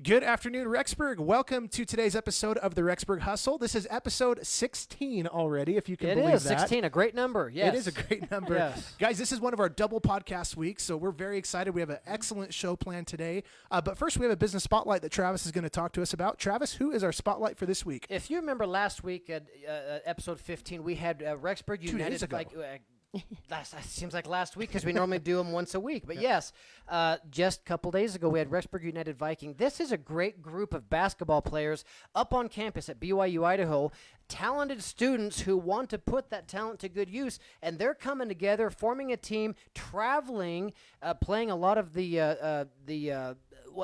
Good afternoon, Rexburg. Welcome to today's episode of the Rexburg Hustle. This is episode 16 already, if you can believe that. It is 16, a great number. Yes. It is a great number. Yes. Guys, this is one of our double podcast weeks, so we're very excited. We have an excellent show planned today. But first, we have a business spotlight that Travis is going to talk to us about. Travis, who is our spotlight for this week? If you remember last week at episode 15, we had Rexburg United. 2 days ago. That seems like last week because we normally do them once a week. But yes, just a couple days ago, we had Rexburg United Viking. This is a great group of basketball players up on campus at BYU, Idaho. Talented students who want to put that talent to good use, and they're coming together, forming a team, traveling, playing a lot of the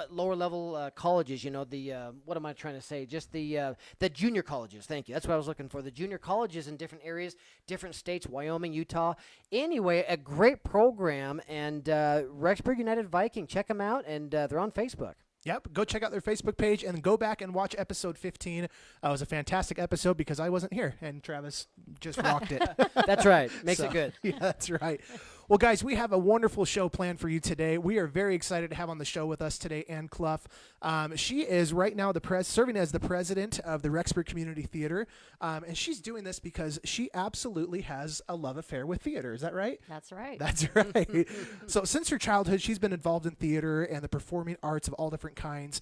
lower level colleges, what am I trying to say? Just the junior colleges. Thank you. That's what I was looking for. The junior colleges in different areas, different states, Wyoming, Utah. Anyway, a great program, and Rexburg United Viking. Check them out, and they're on Facebook. Yep, go check out their Facebook page and go back and watch episode 15. It was a fantastic episode because I wasn't here, and Travis just rocked it. That's right. Makes it good. Yeah, that's right. Well, guys, we have a wonderful show planned for you today. We are very excited to have on the show with us today Ann Cluff. She is right now serving as the president of the Rexburg Community Theater, and she's doing this because she absolutely has a love affair with theater. Is that right? That's right. That's right. So since her childhood, she's been involved in theater and the performing arts of all different kinds.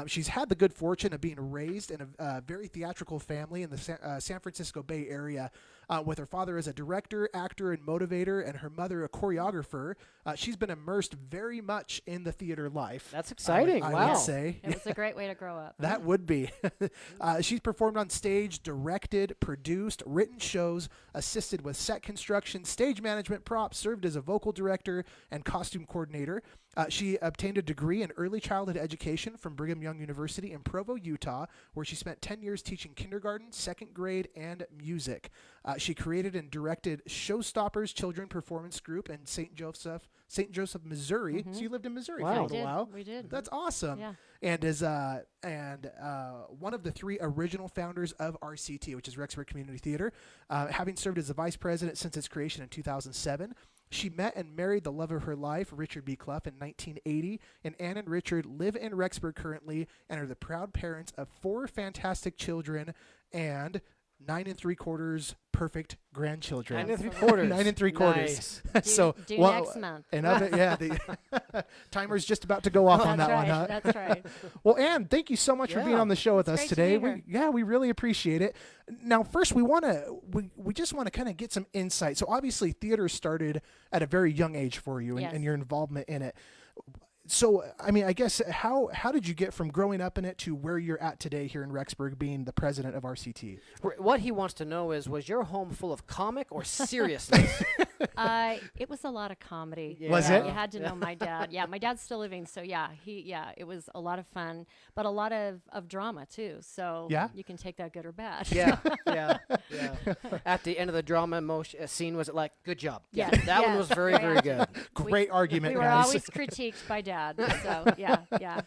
She's had the good fortune of being raised in a very theatrical family in the San Francisco Bay Area, with her father as a director, actor, and motivator, and her mother a choreographer. She's been immersed very much in the theater life. That's exciting. I would say. It was a great way to grow up. That would be. She's performed on stage, directed, produced, written shows, assisted with set construction, stage management, props, served as a vocal director and costume coordinator. She obtained a degree in early childhood education from Brigham Young University in Provo, Utah, where she spent 10 years teaching kindergarten, second grade, and music. She created and directed Showstoppers Children Performance Group in St. Joseph, Missouri. So you lived in Missouri for a little while. We did. That's awesome. Yeah. And is one of the 3 original founders of RCT, which is Rexburg Community Theater, having served as the vice president since its creation in 2007. She met and married the love of her life, Richard B. Cluff, in 1980, and Ann and Richard live in Rexburg currently and are the proud parents of 4 fantastic children and 9 3/4 perfect grandchildren. 9 3/4. 9 3/4. Nice. Do next month. And of it, yeah, the timer's just about to go off on that right. one, huh? That's right. Well, Ann, thank you so much for being on the show with us great today. to be here. We really appreciate it. Now, first, we just want to kind of get some insight. So, obviously, theater started at a very young age for you, and your involvement in it. So, I mean, I guess how did you get from growing up in it to where you're at today here in Rexburg, being the president of RCT? What he wants to know is, was your home full of comic or seriousness? It was a lot of comedy. Yeah. Was it? You had to know my dad. Yeah, my dad's still living, so it was a lot of fun, but a lot of drama too. So you can take that good or bad. Yeah. At the end of the drama scene, was it like, good job? Yeah. That one was very, very good. Great argument, We were guys. always critiqued by Dad. So yeah.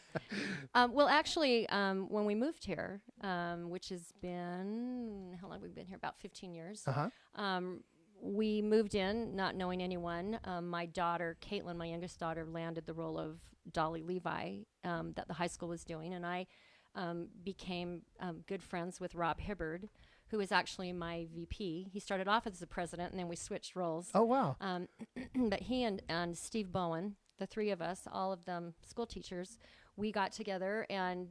Well, actually, when we moved here, which has been how long have we been here? About 15 years. We moved in not knowing anyone. My daughter, Caitlin, my youngest daughter, landed the role of Dolly Levi that the high school was doing, and I became good friends with Rob Hibbard, who is actually my VP. He started off as the president, and then we switched roles. Oh, wow. But he and Steve Bowen, the 3 of us, all of them school teachers, we got together and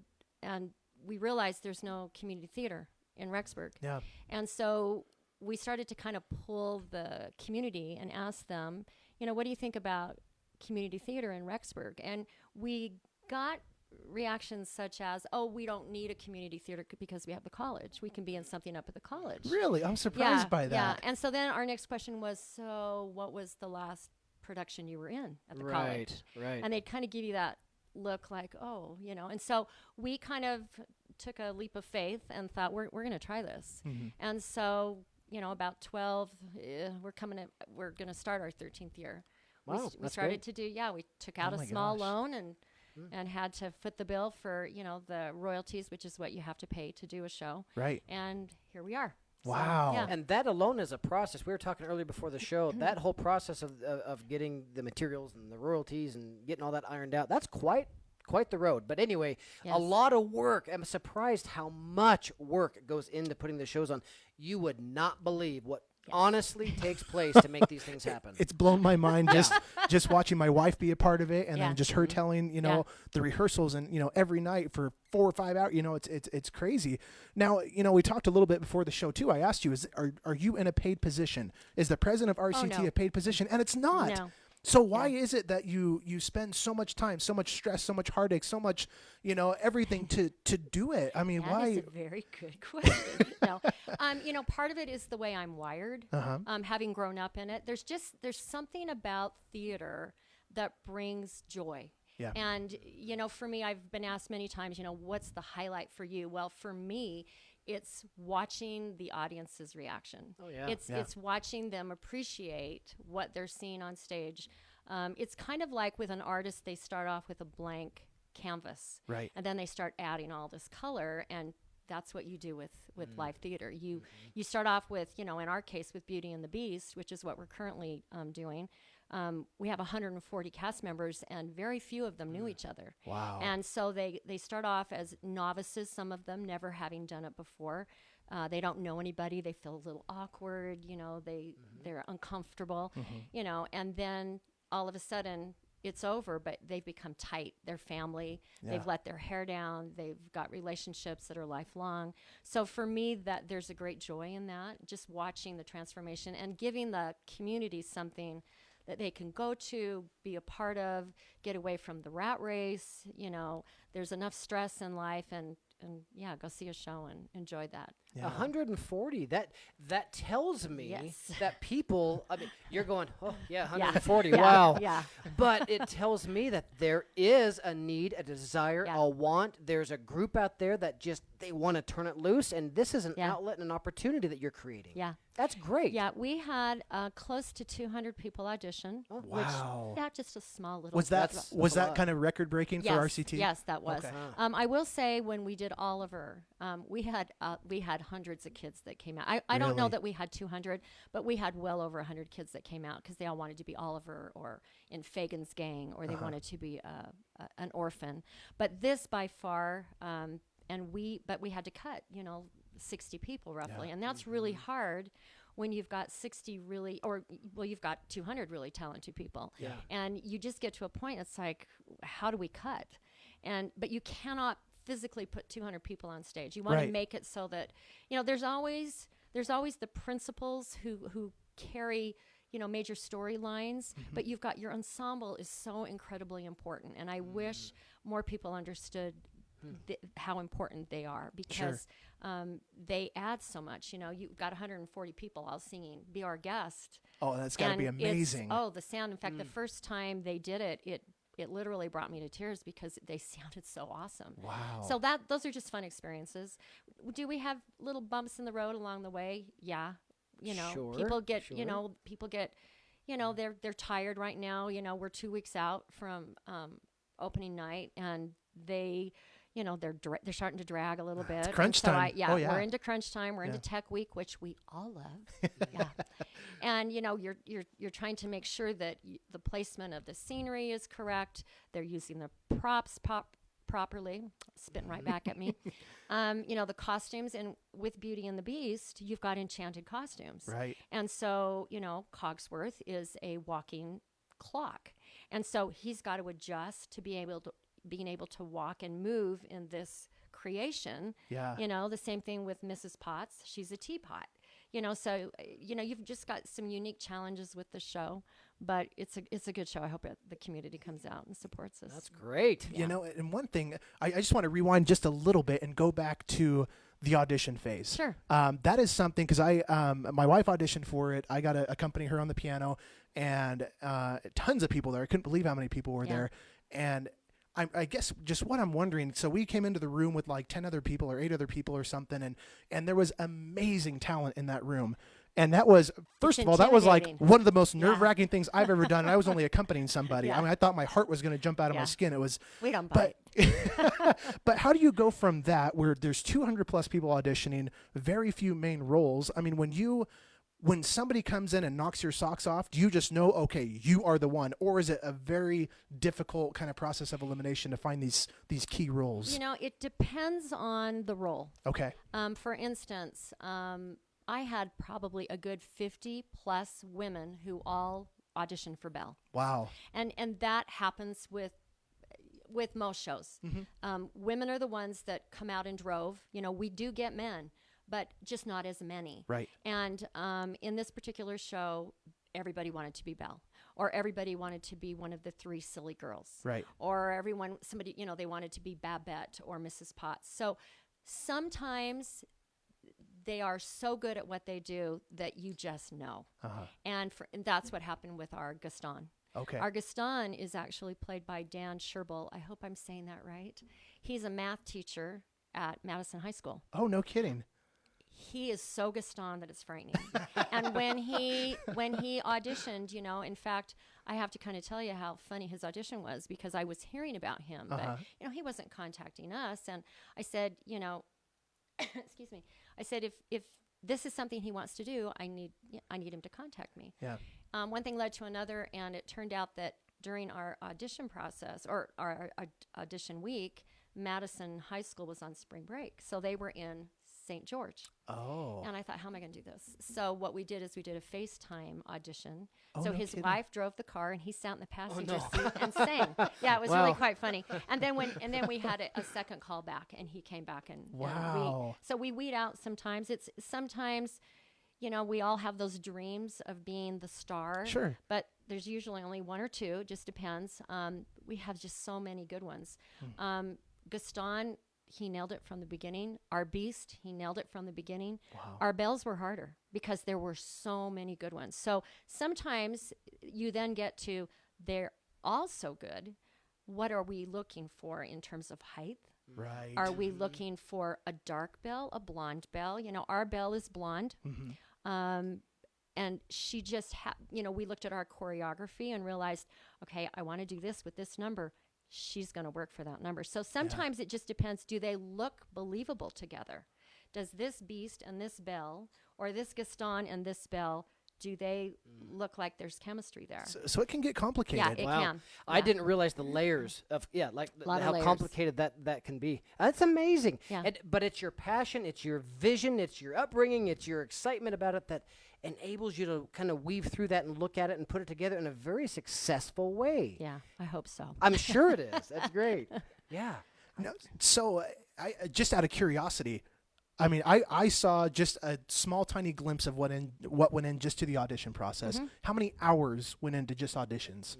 we realized there's no community theater in Rexburg. Yeah. And so we started to kind of pull the community and ask them, what do you think about community theater in Rexburg? And we got reactions such as, oh, we don't need a community theater because we have the college. We can be in something up at the college. Really? I'm surprised by that. Yeah. And so then our next question was, so what was the last production you were in at the college? Right. And they'd kind of give you that look like, oh, and so we kind of took a leap of faith and thought, we're going to try this. Mm-hmm. And so, about 12, we're going to start our 13th year. Wow, we started to do, we took out a small loan and had to foot the bill for, the royalties, which is what you have to pay to do a show. Right. And here we are. Wow. So, yeah. And that alone is a process. We were talking earlier before the show. That whole process of getting the materials and the royalties and getting all that ironed out, that's quite quite the road. But anyway, Yes. a lot of work. I'm surprised how much work goes into putting the shows on. You would not believe what honestly takes place to make these things happen. It's blown my mind just watching my wife be a part of it, and Yeah. then just her telling the rehearsals, and every night for 4 or 5 hours. It's crazy. Now we talked a little bit before the show too. I asked you, are you in a paid position? Is the president of RCT no. a paid position? And it's not. No. So why is it that you spend so much time, so much stress, so much heartache, so much everything to do it? I mean, That why? is a very good question. No, part of it is the way I'm wired. Having grown up in it, there's something about theater that brings joy. Yeah. And for me, I've been asked many times, what's the highlight for you? Well, for me, it's watching the audience's reaction. Oh, yeah. It's watching them appreciate what they're seeing on stage. It's kind of like with an artist, they start off with a blank canvas. Right. And then they start adding all this color, and that's what you do with live theater. You start off with, in our case, with Beauty and the Beast, which is what we're currently doing. We have 140 cast members, and very few of them knew each other. Wow. And so they start off as novices, some of them never having done it before. They don't know anybody. They feel a little awkward. They're uncomfortable. And then all of a sudden it's over, but they've become tight. They're family. Yeah. They've let their hair down. They've got relationships that are lifelong. So for me, that there's a great joy in that, just watching the transformation and giving the community something that they can go to, be a part of, get away from the rat race. There's enough stress in life, and go see a show and enjoy that. Yeah. 140. That tells me Yes. that people. I mean, you're going, oh yeah, Yeah. 140. Yeah. Wow. Yeah. But it tells me that there is a need, a desire, Yeah. a want. There's a group out there that just they want to turn it loose, and this is an Yeah. outlet and an opportunity that you're creating. Yeah. That's great. Yeah, we had close to 200 people audition. Oh, Wow. Yeah, just a small little. Was that That's was a that lot. kind of record breaking Yes, for RCT? yes, that was. Okay. I will say when we did Oliver, we had hundreds of kids that came out. I don't know Really? that we had 200, but we had well over 100 kids that came out because they all wanted to be Oliver or in Fagin's gang, or they wanted to be an orphan. But this by far, but we had to cut 60 people roughly, and that's really hard when you've got 60 really, you've got 200 really talented people. Yeah. And you just get to a point, it's like, how do we cut? But you cannot physically put 200 people on stage. You want Right. to make it so that, there's always the principals who carry, major storylines, but you've got your ensemble is so incredibly important. And I wish more people understood how important they are, because they add so much. You've got 140 people all singing "Be Our Guest." Oh, that's got to be And it's- amazing. the sound. In fact, the first time they did it, it literally brought me to tears because they sounded so awesome. Wow. So those are just fun experiences. Do we have little bumps in the road along the way? Yeah. Sure, People get, sure. they're tired right now. We're 2 weeks out from opening night, and they're starting to drag a little bit. crunch And so time. Oh, yeah. We're into crunch time. We're into Tech Week, which we all love. Yeah. And you're trying to make sure that the placement of the scenery is correct. They're using the props properly. Spitting right back at me. The costumes, and with Beauty and the Beast, you've got enchanted costumes. Right. And so, Cogsworth is a walking clock. And so he's got to adjust to being able to walk and move in this creation. Yeah. The same thing with Mrs. Potts. She's a teapot. So you've just got some unique challenges with the show, but it's a good show. I hope the community comes out and supports us. That's great. And one thing, I just want to rewind just a little bit and go back to the audition phase. Sure. That is something, because my wife auditioned for it. I got to accompany her on the piano, and tons of people there. I couldn't believe how many people were there. And I guess just what I'm wondering, so we came into the room with like 10 other people or 8 other people or something, and there was amazing talent in that room. And that was, first of all, that was like intimidating. one of the most nerve-wracking things I've ever done. And I was only accompanying somebody. Yeah. I mean, I thought my heart was going to jump out of my Yeah. skin. It was, We don't bite. but how do you go from that, where there's 200 plus people auditioning, very few main roles? I mean, when you when somebody comes in and knocks your socks off, do you just know, okay, you are the one? Or is it a very difficult kind of process of elimination to find these key roles? You know, it depends on the role. Okay. For instance, I had probably a good 50 plus women who all auditioned for Belle. Wow. And that happens with most shows. Women are the ones that come out in drove. You know, we do get men, but just not as many. Right. And in this particular show, everybody wanted to be Belle, or everybody wanted to be one of the 3 silly girls. Right. Or somebody, you know, they wanted to be Babette or Mrs. Potts. So sometimes they are so good at what they do that you just know. And that's what happened with our Gaston. Okay. Our Gaston is actually played by Dan Sherbull. I hope I'm saying that right. He's a math teacher at Madison High School. Oh, no kidding. He is so Gaston that it's frightening. And when he auditioned, you know, in fact, I have to kind of tell you how funny his audition was, because I was hearing about him, but you know, he wasn't contacting us. And I said, you know, excuse me. I said, if this is something he wants to do, I need him to contact me. Yeah. One thing led to another, and it turned out that during our audition process, or our audition week, Madison High School was on spring break, so they were in St. George. Oh. And I thought, how am I going to do this? So what we did is we did a FaceTime audition. Oh, so no his kidding. wife drove the car, and he sat in the passenger seat and sang. Yeah, it was Wow. really quite funny. And then we had a second call back, and he came back, and Wow. so we weed out sometimes. It's sometimes, you know, we all have those dreams of being the star. Sure. But there's usually only 1 or 2. Just depends. We have just so many good ones. Gaston, he nailed it from the beginning. Our Beast, he nailed it from the beginning. Wow. Our Bells were harder because there were so many good ones. So sometimes you then get to, they're all so good. What are we looking for in terms of height? Right. Are we looking for a dark Belle, a blonde Belle? You know, our Belle is blonde. And she just, you know, we looked at our choreography and realized, okay, I want to do this with this number. She's going to work for that number. So sometimes it just depends. Do they look believable together? Does this Beast and this Belle, or this Gaston and this Belle, do they look like there's chemistry there? So it can get complicated. Yeah, it can. I Yeah. didn't realize the layers of Lot of how layers. complicated that can be. That's amazing. Yeah. But it's your passion, it's your vision, it's your upbringing, it's your excitement about it that enables you to kind of weave through that and look at it and put it together in a very successful way. Yeah, I hope so. I'm sure it is. That's great. Yeah. No, so I just out of curiosity, I mean, I saw just a small, tiny glimpse of what went in just to the audition process. How many hours went into just auditions?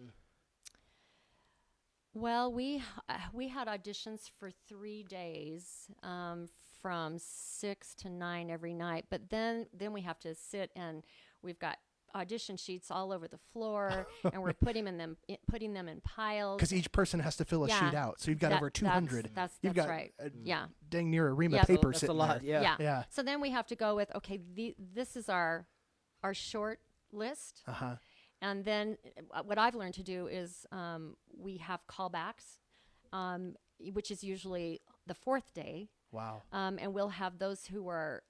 Well, we had auditions for 3 days, from 6 to 9 every night. But then we have to sit, and we've got audition sheets all over the floor, and we're putting them in piles. Because each person has to fill a sheet out. So you've got over 200. That's You've got right. Yeah. dang near a ream Yeah, of paper That's a sitting lot. there. Yeah. Yeah. So then we have to go with, okay, this is our short list. And then what I've learned to do is we have callbacks, which is usually the 4th day. Wow. And we'll have those who are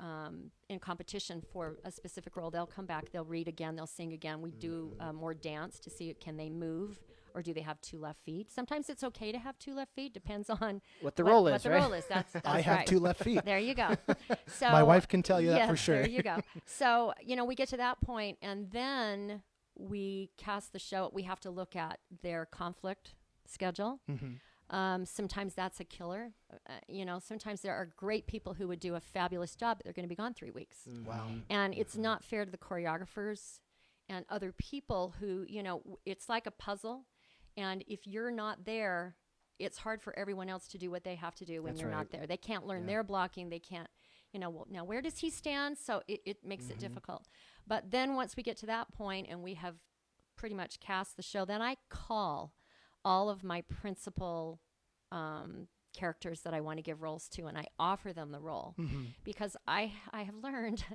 in competition for a specific role. They'll come back, they'll read again, they'll sing again. We do more dance to see, can they move, or do they have 2 left feet? Sometimes it's okay to have 2 left feet, depends on What the role is, what the right? role is. That's I have right. 2 left feet. There you go. So My wife can tell you that for yes, sure. There you go. So, you know, we get to that point, and then we cast the show. We have to look at their conflict schedule. Sometimes that's a killer. You know, sometimes there are great people who would do a fabulous job, but they're going to be gone 3 weeks. Wow. And it's not fair to the choreographers and other people who, you know, it's like a puzzle. And if you're not there, it's hard for everyone else to do what they have to do when That's you're right. not there. They can't learn their blocking. They can't, you know, well, now where does he stand? So it makes it difficult. But then once we get to that point and we have pretty much cast the show, then I call all of my principal characters that I want to give roles to, and I offer them the role because I have learned,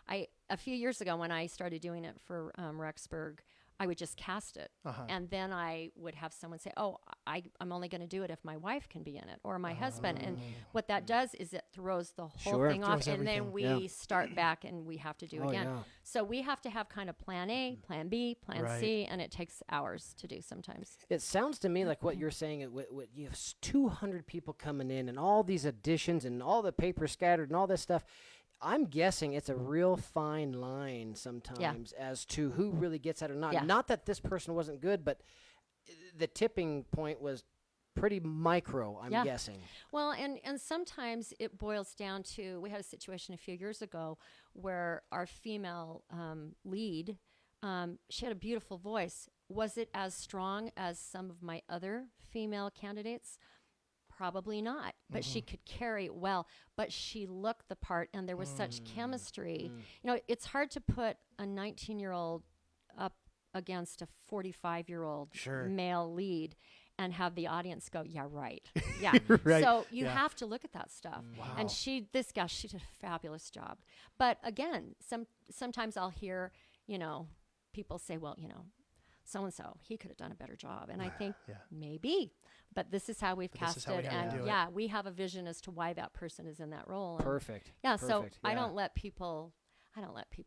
a few years ago when I started doing it for Rexburg, I would just cast it. And then I would have someone say, oh, I'm only going to do it if my wife can be in it or my husband. And what that does is it throws the whole thing off. And then we start back and we have to do again. Yeah. So we have to have kind of plan A, plan B, plan C, and it takes hours to do sometimes. It sounds to me like what you're saying, you have 200 people coming in and all these additions and all the paper scattered and all this stuff. I'm guessing it's a real fine line sometimes as to who really gets that or not. Yeah. Not that this person wasn't good, but the tipping point was pretty micro, I'm guessing. Well, and sometimes it boils down to, we had a situation a few years ago where our female lead, she had a beautiful voice. Was it as strong as some of my other female candidates? Probably not, but she could carry it well. But she looked the part, and there was such chemistry. You know, it's hard to put a 19-year-old up against a 45-year-old male lead and have the audience go, yeah, right. Yeah. Right. So you have to look at that stuff. Wow. And she did a fabulous job. But again, sometimes I'll hear, you know, people say, well, you know, so-and-so, he could have done a better job. And I think maybe, but this is how we've cast it. And we have a vision as to why that person is in that role. And Perfect. Yeah. So I don't let people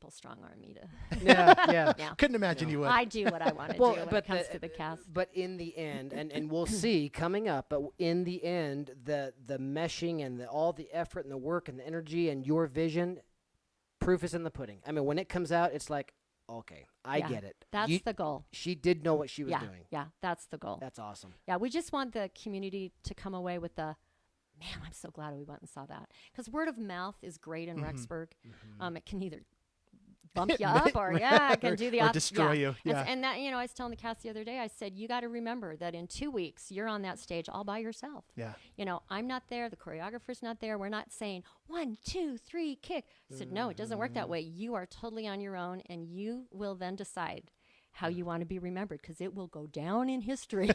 strong arm me to. Yeah. Couldn't imagine you would. I do what I want to do when it comes to the cast. But in the end, and we'll see coming up, but in the end, the meshing and all the effort and the work and the energy and your vision, proof is in the pudding. I mean, when it comes out, it's like, okay, I get it. That's the goal. She did know what she was doing. Yeah, that's the goal. That's awesome. Yeah, we just want the community to come away with man, I'm so glad we went and saw that. Because word of mouth is great in Rexburg. It can either bump you up or it can do the opposite. Or destroy you. Yeah. And that, you know, I was telling the cast the other day, I said, you got to remember that in 2 weeks, you're on that stage all by yourself. Yeah. You know, I'm not there. The choreographer's not there. We're not saying 1, 2, 3, kick. I said, no, it doesn't work that way. You are totally on your own, and you will then decide how you want to be remembered, because it will go down in history.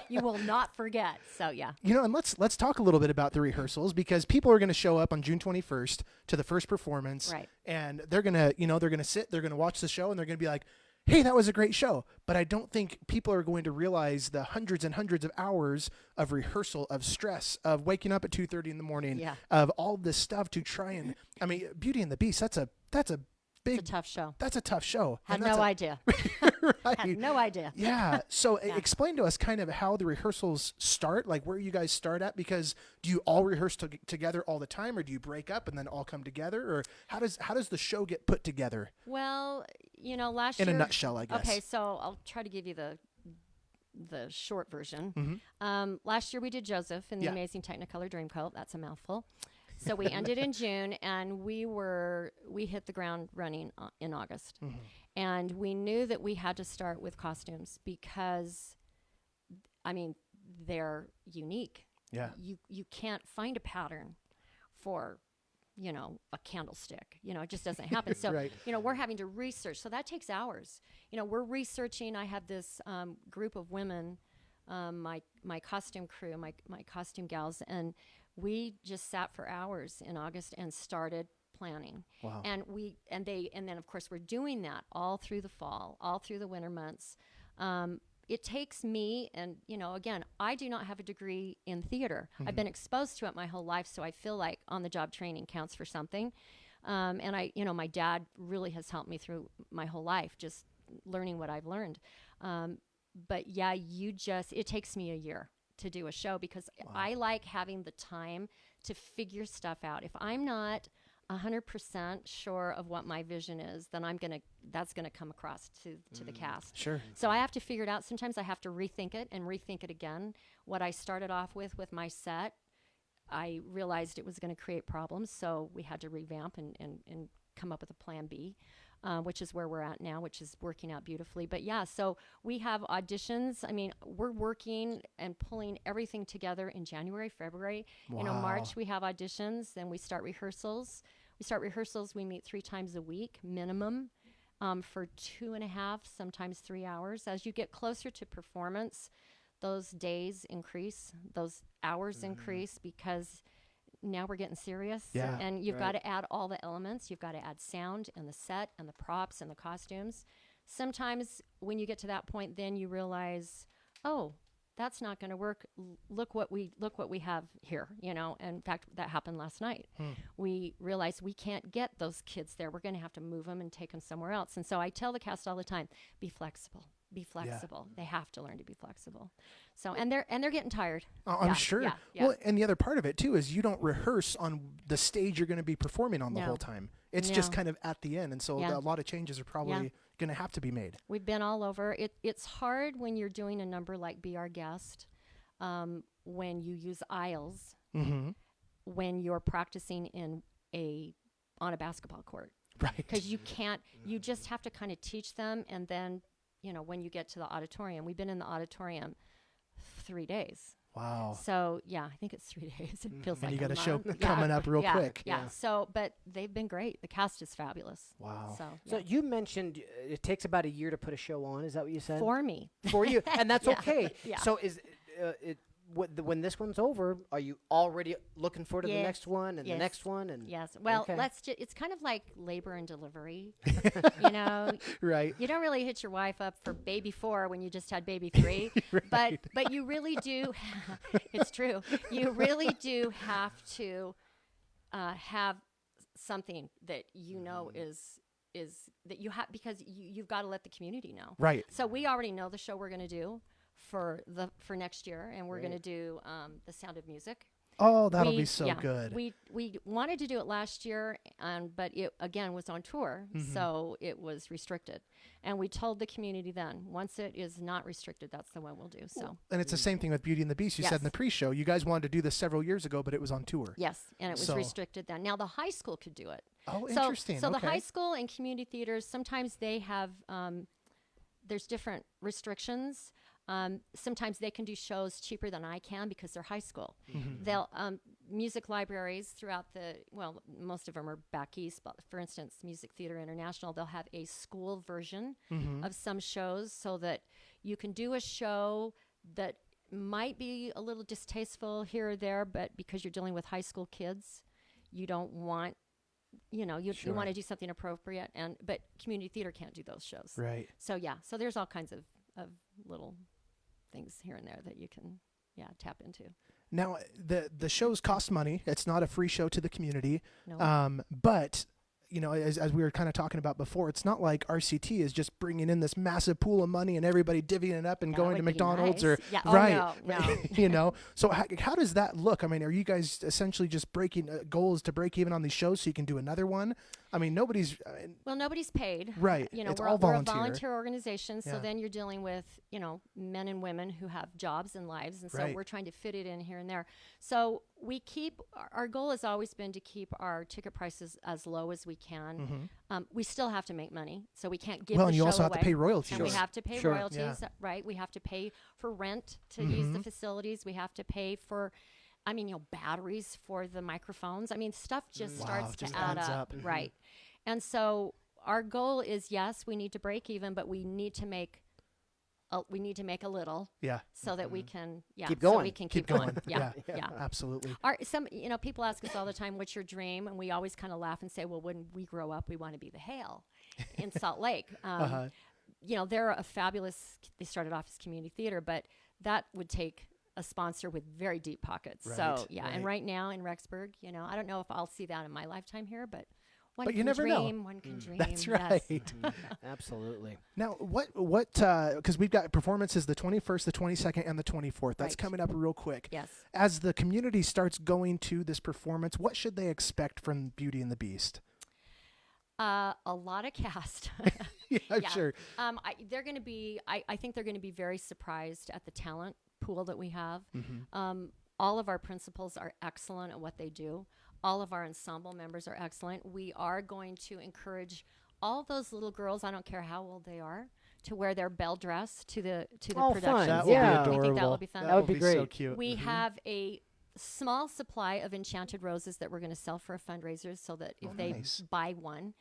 You will not forget. So yeah. You know, and let's talk a little bit about the rehearsals, because people are going to show up on June 21st to the first performance, right? And they're going to sit, they're going to watch the show, and they're going to be like, hey, that was a great show. But I don't think people are going to realize the hundreds and hundreds of hours of rehearsal, of stress, of waking up at 2:30 in the morning, of all this stuff to try and, I mean, Beauty and the Beast, that's a big, it's a tough show. That's a tough show. Had no idea. Right. Had no idea. Yeah. So explain to us kind of how the rehearsals start, like where you guys start at, because do you all rehearse together all the time, or do you break up and then all come together, or how does the show get put together? Well, you know, last year. In a nutshell, I guess. Okay, so I'll try to give you the short version. Last year we did Joseph in the Amazing Technicolor Dreamcoat. That's a mouthful. So we ended in June, and we hit the ground running in August. And we knew that we had to start with costumes because, I mean, they're unique. Yeah. You can't find a pattern for, you know, a candlestick. You know, it just doesn't happen. So, you know, we're having to research. So that takes hours. You know, we're researching. I have this group of women, my costume crew, my costume gals, and we just sat for hours in August and started planning. Wow. And then of course we're doing that all through the fall, all through the winter months. It takes me, and you know, again, I do not have a degree in theater. I've been exposed to it my whole life, so I feel like on-the-job training counts for something. And my dad really has helped me through my whole life, just learning what I've learned. But yeah, it takes me a year to do a show, because I like having the time to figure stuff out. If I'm not 100% sure of what my vision is, then that's gonna come across to the cast. Sure. So I have to figure it out. Sometimes I have to rethink it again. What I started off with my set, I realized it was going to create problems, so we had to revamp and come up with a plan B. Which is where we're at now, which is working out beautifully. But yeah, so we have auditions. I mean, we're working and pulling everything together in January, February. Wow. You know, March we have auditions, then we start rehearsals. We meet 3 times a week minimum for 2.5, sometimes 3 hours. As you get closer to performance, those days increase, those hours increase, because now we're getting serious. Yeah. And you've got to add all the elements. You've got to add sound and the set and the props and the costumes. sometimes when you get to that point, then you realize, oh, that's not going to work. Look what we have here, you know. And in fact, that happened last night. We realized we can't get those kids there. We're going to have to move them and take them somewhere else. And so I tell the cast all the time, be flexible. Be flexible. They have to learn to be flexible. So and they're getting tired. I'm sure. Yeah. Well, and the other part of it too is you don't rehearse on the stage you're going to be performing on the No. whole time. It's just kind of at the end, and so a lot of changes are probably going to have to be made. We've been all over. It's hard when you're doing a number like Be Our Guest, when you use aisles, when you're practicing on a basketball court. Right. Because you can't, you just have to kind of teach them, and then, you know, when you get to the auditorium, we've been in the auditorium 3 days. Wow. So, yeah, I think it's 3 days. It feels And like you got a a show month. coming up real quick. Yeah. So, but they've been great. The cast is fabulous. Wow. So you mentioned it takes about a year to put a show on. Is that what you said? For me. For you, and that's okay. Yeah. So when this one's over, are you already looking forward to the Yes. next one and the Yes. next one? And Yes. Well, okay. it's kind of like labor and delivery. You know, Right. you don't really hit your wife up for baby 4 when you just had baby 3, but you really do. It's true. You really do have to have something that you know is that you have, because you've got to let the community know. Right. So we already know the show we're going to do for next year, and we're going to do The Sound of Music. Oh, that'll be so good. We wanted to do it last year, but it again was on tour, so it was restricted. And we told the community then, once it is not restricted, that's the one we'll do. So. And it's the same thing with Beauty and the Beast. You said in the pre-show, you guys wanted to do this several years ago, but it was on tour. Yes, and it was restricted then. Now the high school could do it. Oh, interesting. So the high school and community theaters, sometimes they have, there's different restrictions. Sometimes they can do shows cheaper than I can because they're high school. They'll music libraries throughout most of them are back east, but for instance, Music Theater International, they'll have a school version of some shows so that you can do a show that might be a little distasteful here or there, but because you're dealing with high school kids, you don't want, you want to do something appropriate, but community theater can't do those shows. Right. So so there's all kinds of little things here and there that you can tap into. Now the shows cost money. It's not a free show to the community. No. But as we were kind of talking about before, it's not like RCT is just bringing in this massive pool of money and everybody divvying it up and That going would to be McDonald's nice. or Oh, no. So how does that look? I mean, are you guys essentially just breaking goals to break even on these shows so you can do another one? I mean, nobody's paid. Right. It's all we're a volunteer. volunteer organization, so Yeah. then you're dealing with, men and women who have jobs and lives, and so Right. we're trying to fit it in here and there. So we keep, our goal has always been to keep our ticket prices as low as we can. We still have to make money, so we can't give Well, the and you show also have away. to pay royalties. And we have to pay Sure. royalties, right? We have to pay for rent to use the facilities. We have to pay for, batteries for the microphones. I mean, stuff just starts just to add adds up. up. Right. And so our goal is, yes, we need to break even, but we need to make a little Yeah. so that we can, Keep so going. we can Keep keep going. Yeah. Absolutely. People ask us all the time, what's your dream? And we always kind of laugh and say, well, when we grow up, we want to be the Hale in Salt Lake. They're a fabulous, they started off as community theater, but that would take a sponsor with very deep pockets. Right, So, right. and right now in Rexburg, I don't know if I'll see that in my lifetime here, but one But can you never know. dream, one can dream. That's yes. right. Absolutely. Now, what? Because we've got performances the 21st, the 22nd, and the 24th. That's Right. coming up real quick. Yes. As the community starts going to this performance, what should they expect from Beauty and the Beast? A lot of cast. Yeah, Yeah. sure. They're going to be. I think they're going to be very surprised at the talent pool that we have. All of our principals are excellent at what they do. All of our ensemble members are excellent. We are going to encourage all those little girls, I don't care how old they are, to wear their bell dress to the Oh, production. fun. That Yeah. would be We adorable. think that would be fun. That would be so great. cute. We have a small supply of enchanted roses that we're going to sell for a fundraiser, so that if they nice. buy one,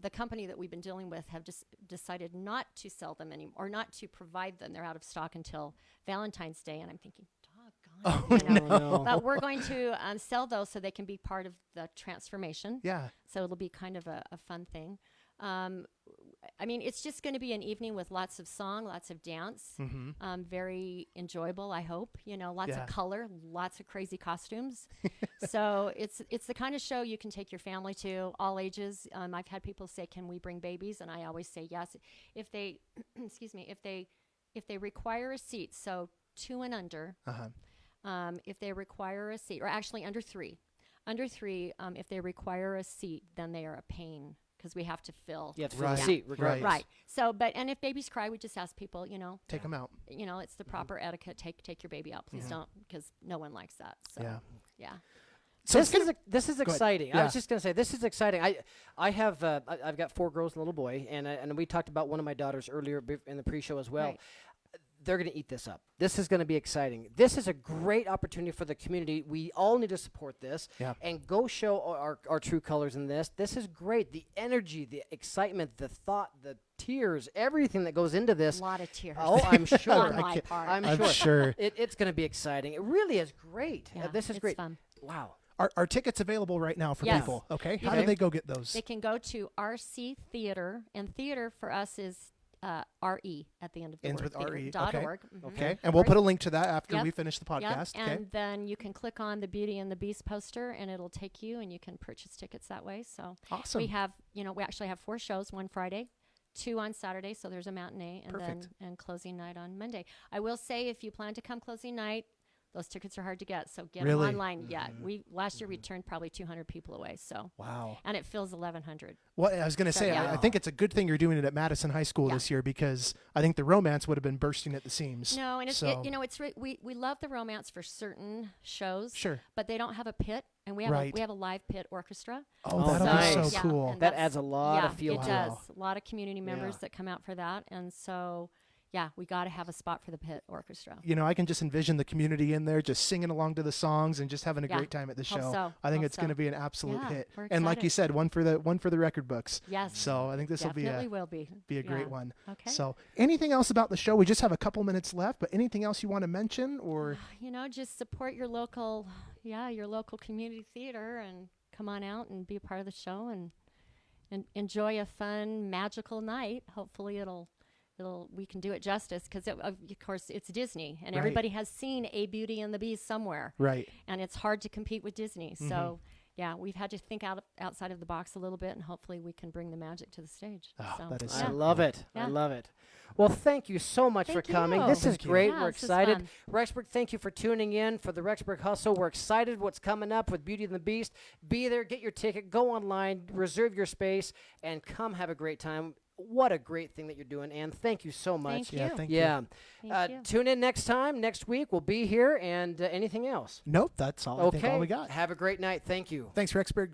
the company that we've been dealing with have just decided not to sell them anymore, or not to provide them. They're out of stock until Valentine's Day, and I'm thinking, doggone. No. But we're going to sell those so they can be part of the transformation. Yeah. So it'll be kind of a fun thing. I mean, it's just going to be an evening with lots of song, lots of dance, very enjoyable, I hope. You know, lots of color, lots of crazy costumes. So it's the kind of show you can take your family to, all ages. I've had people say, "Can we bring babies?" And I always say yes. If they, excuse me, if they require a seat, so 2 and under. If they require a seat, or actually under 3. Under 3, if they require a seat, then they are a pain because we have to fill. You have to fill the seat, regardless. Right. So, and if babies cry, we just ask people, take them out. You know, it's the proper etiquette. Take your baby out, please don't, because no one likes that. So, yeah. So this is exciting. Yeah. I was just going to say, this is exciting. I've got 4 girls and a little boy, and we talked about one of my daughters earlier in the pre-show as well. Right. They're going to eat this up. This is going to be exciting. This is a great opportunity for the community. We all need to support this and go show our true colors in this. This is great. The energy, the excitement, the thought, the tears, everything that goes into this. A lot of tears. Oh, I'm sure. On my part. I'm sure. It's going to be exciting. It really is great. Yeah, this is it's great. fun. Wow. Are tickets available right now for Yes. people? Okay. How Okay. do they go get those? They can go to RC Theater, and theater for us is RE at the end of the Ends word. with RE. theater.org. Okay. And we'll put a link to that after we finish the Yep. podcast. Okay. And then you can click on the Beauty and the Beast poster, and it'll take you, and you can purchase tickets that way. So Awesome. we have, we actually have 4 shows, 1 Friday, 2 on Saturday, so there's a matinee, and Perfect. then closing night on Monday. I will say, if you plan to come closing night, those tickets are hard to get, so get them Really? online. Yeah, last year we turned probably 200 people away. So Wow. and it fills 1,100. Well, I was going to say, yeah. I think it's a good thing you're doing it at Madison High School this year because I think the romance would have been bursting at the seams. No, and it's So- we love the romance for certain shows. Sure. But they don't have a pit, and we have Right. we have a live pit orchestra. Oh, Oh, that'll nice. be so Yeah, cool. and That that's- adds a lot of feel it to does. it. A lot of community members Yeah. that come out for that, and so we got to have a spot for the pit orchestra. I can just envision the community in there just singing along to the songs and just having a Yeah. great time at the Hope show. so. I think Hope it's going to so. be an absolute Yeah, hit. we're And like you excited. said, one for the record books. Yes. So I think this will Definitely will be a great Yeah. one. Okay. So anything else about the show? We just have a couple minutes left, but anything else you want to mention or Just support your local community theater and come on out and be a part of the show and enjoy a fun, magical night. Hopefully we can do it justice because of course it's Disney and Right. everybody has seen A Beauty and the Beast somewhere. right? And it's hard to compete with Disney. So we've had to think outside of the box a little bit, and hopefully we can bring the magic to the stage. Oh, so, that is I so love it. Yeah. I love it. Well, thank you so much Thank for coming. you. This is Thank you. great. Yeah, We're this is excited. fun. Rexburg, thank you for tuning in for the Rexburg Hustle. We're excited what's coming up with Beauty and the Beast. Be there, get your ticket, go online, reserve your space, and come have a great time. What a great thing that you're doing, Ann. Thank you so much. Thank you. Yeah, thank you. Yeah. Thank you. Tune in next week. We'll be here. And anything else? Nope, that's all. I think all we got. Have a great night. Thank you. Thanks, Rexburg.